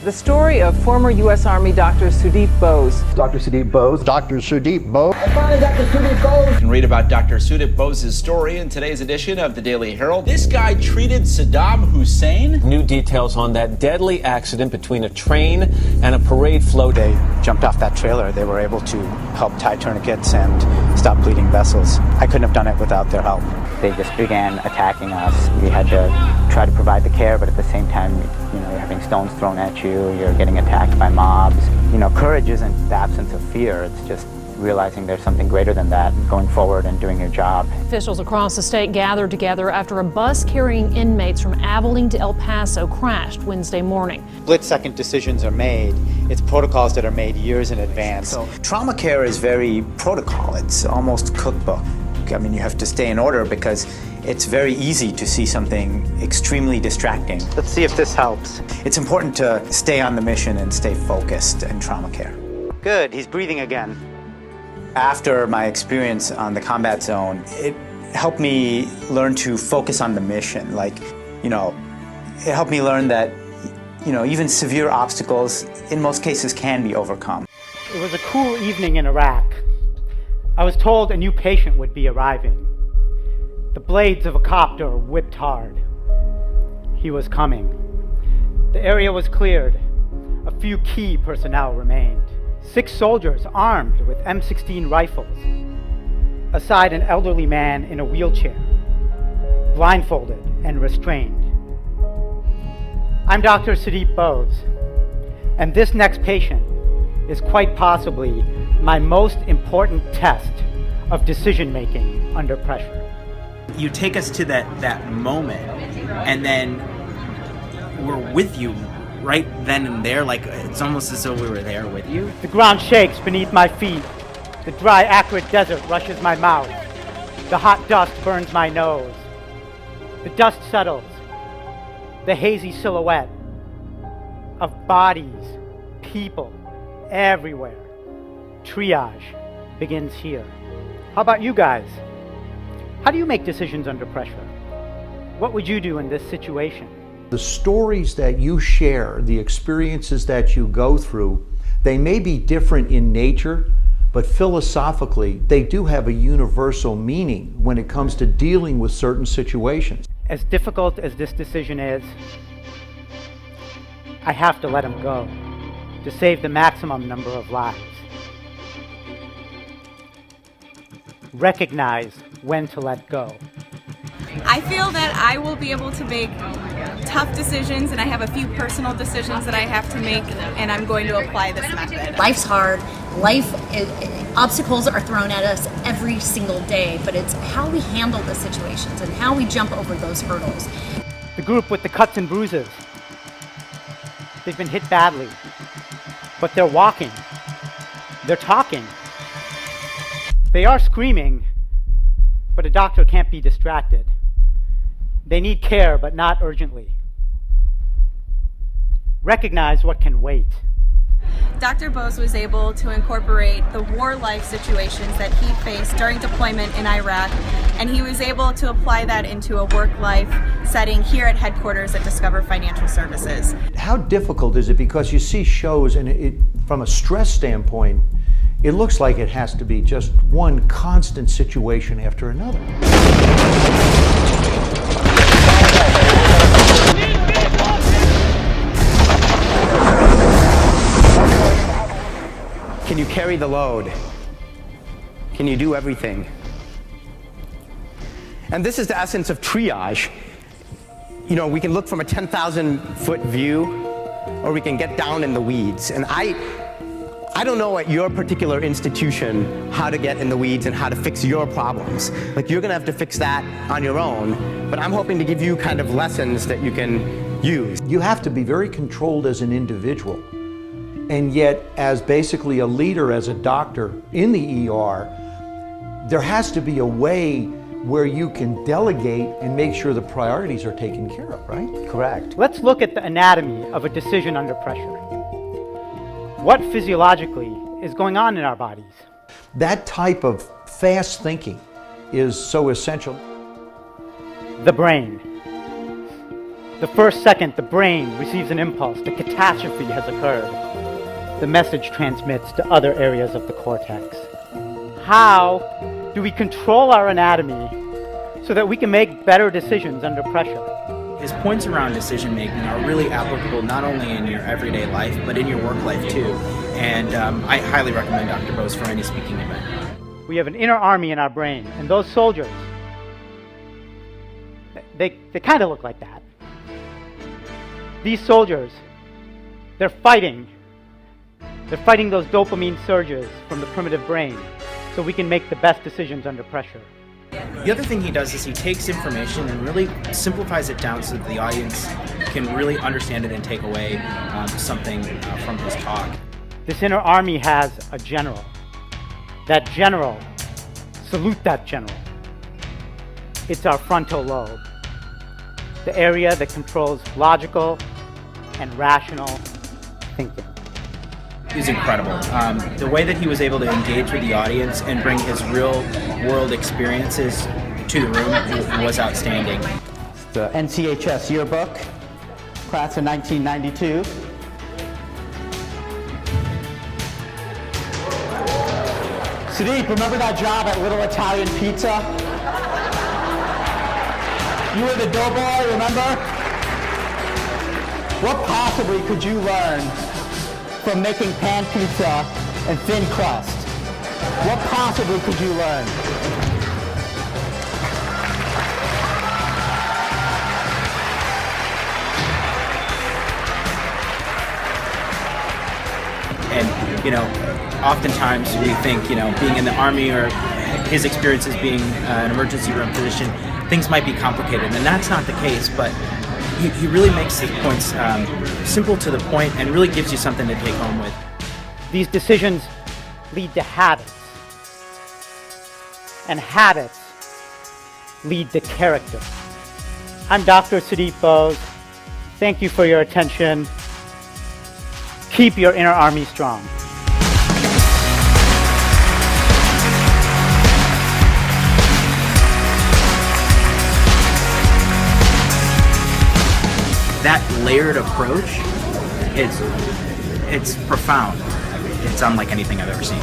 The story of former U.S. Army Dr. Sudip Bose. Dr. Sudip Bose. Dr. Sudip Bose. I found Dr. Sudip Bose. You can read about Dr. Sudip Bose's story in today's edition of the Daily Herald. This guy treated Saddam Hussein. New details on that deadly accident between a train and a parade float. They jumped off that trailer. They were able to help tie tourniquets and stop bleeding vessels. I couldn't have done it without their help. They just began attacking us. We had to try to provide the care, but at the same time, you're having stones thrown at you, you're getting attacked by mobs. Courage isn't the absence of fear, it's just realizing there's something greater than that, going forward and doing your job. Officials across the state gathered together after a bus carrying inmates from Abilene to El Paso crashed Wednesday morning. Split-second decisions are made. It's protocols that are made years in advance. So trauma care is very protocol. It's almost cookbook. I mean, you have to stay in order because it's very easy to see something extremely distracting. Let's see if this helps. It's important to stay on the mission and stay focused in trauma care. Good, he's breathing again. After my experience on the combat zone, it helped me learn to focus on the mission. It helped me learn that, even severe obstacles, in most cases, can be overcome. It was a cool evening in Iraq. I was told a new patient would be arriving. The blades of a copter whipped hard. He was coming. The area was cleared. A few key personnel remained. 6 soldiers armed with M16 rifles. Aside, an elderly man in a wheelchair, blindfolded and restrained. I'm Dr. Sudip Bose, and this next patient is quite possibly my most important test of decision-making under pressure. You take us to that moment, and then we're with you right then and there, like it's almost as though we were there with you. The ground shakes beneath my feet. The dry, acrid desert rushes my mouth. The hot dust burns my nose. The dust settles. The hazy silhouette of bodies, people, everywhere. Triage begins here. How about you guys? How do you make decisions under pressure? What would you do in this situation? The stories that you share, the experiences that you go through, they may be different in nature, but philosophically, they do have a universal meaning when it comes to dealing with certain situations. As difficult as this decision is, I have to let him go to save the maximum number of lives. Recognize when to let go. I feel that I will be able to make tough decisions, and I have a few personal decisions that I have to make, and I'm going to apply this method. Life's hard. Obstacles are thrown at us every single day, but it's how we handle the situations and how we jump over those hurdles. The group with the cuts and bruises, they've been hit badly, but they're walking, they're talking. They are screaming, but a doctor can't be distracted. They need care, but not urgently. Recognize what can wait. Dr. Bose was able to incorporate the war life situations that he faced during deployment in Iraq, and he was able to apply that into a work life setting here at headquarters at Discover Financial Services. How difficult is it? Because you see shows, and from a stress standpoint, it looks like it has to be just one constant situation after another. Can you carry the load? Can you do everything? And this is the essence of triage. We can look from a 10,000-foot view, or we can get down in the weeds. And I don't know at your particular institution how to get in the weeds and how to fix your problems. You're gonna have to fix that on your own, but I'm hoping to give you kind of lessons that you can use. You have to be very controlled as an individual, and yet as basically a leader, as a doctor in the ER, there has to be a way where you can delegate and make sure the priorities are taken care of, right? Correct. Let's look at the anatomy of a decision under pressure. What physiologically is going on in our bodies? That type of fast thinking is so essential. The brain. The first second the brain receives an impulse, the catastrophe has occurred. The message transmits to other areas of the cortex. How do we control our anatomy so that we can make better decisions under pressure? His points around decision making are really applicable not only in your everyday life, but in your work life too. And I highly recommend Dr. Bose for any speaking event. We have an inner army in our brain, and those soldiers, they kind of look like that. These soldiers, they're fighting those dopamine surges from the primitive brain so we can make the best decisions under pressure. The other thing he does is he takes information and really simplifies it down so that the audience can really understand it and take away something from his talk. This inner army has a general. That general, salute that general. It's our frontal lobe, the area that controls logical and rational thinking. He's incredible. The way that he was able to engage with the audience and bring his real world experiences to the room was outstanding. The NCHS yearbook, class of 1992. Sudip, remember that job at Little Italian Pizza? You were the doughboy, remember? What possibly could you learn from making pan pizza and thin crust? What possibly could you learn? And, oftentimes we think, being in the Army or his experiences being an emergency room physician, things might be complicated, and that's not the case, but he really makes his points simple to the point and really gives you something to take home with. These decisions lead to habits, and habits lead to character. I'm Dr. Sudip Bose. Thank you for your attention. Keep your inner army strong. That layered approach, it's profound. It's unlike anything I've ever seen.